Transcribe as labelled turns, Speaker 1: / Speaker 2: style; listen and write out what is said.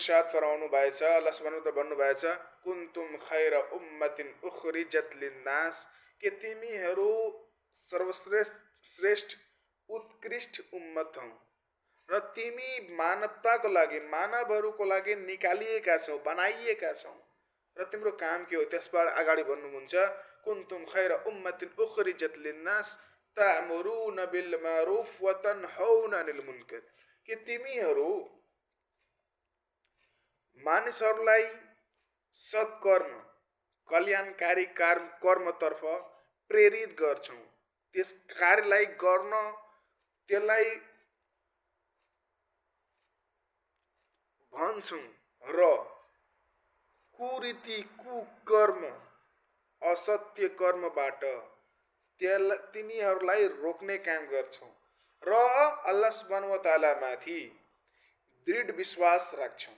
Speaker 1: इरशाद फरमाउनु भएछ, अल्लाह सुब्हानहु व तआला भन्नु भएछ, कुन्तुम खैरा उम्मतिन उखरिजत लिन्नास, के तिमीहरू सर्वश्रेष्ठ उत्कृष्ट उम्मत हौ र तिमी मानवताको लागि, मानवहरूको लागि निकालिएका छौ, बनाइएका छौ र तिम्रो काम के हो? त्यसबाट अगाडि भन्नुहुन्छ, कुन्तुम खैरा उम्मतिन उखरिजत लिन्नास तामुरुन बिल मारुफ व तनहौन अनिल मुनकर, के तिमीहरू मानिसहरूलाई सत्कर्म, कल्याणकारी कर्मतर्फ प्रेरित गर्छौ, त्यस कार्यलाई गर्न, त्यसलाई भन्छौ र कुरीति, कुकर्म, असत्य कर्मबाट तिनीहरूलाई रोक्ने काम गर्छौ र अल्लाह सुब्हानहु व तआला माथि दृढ विश्वास राख्छौ।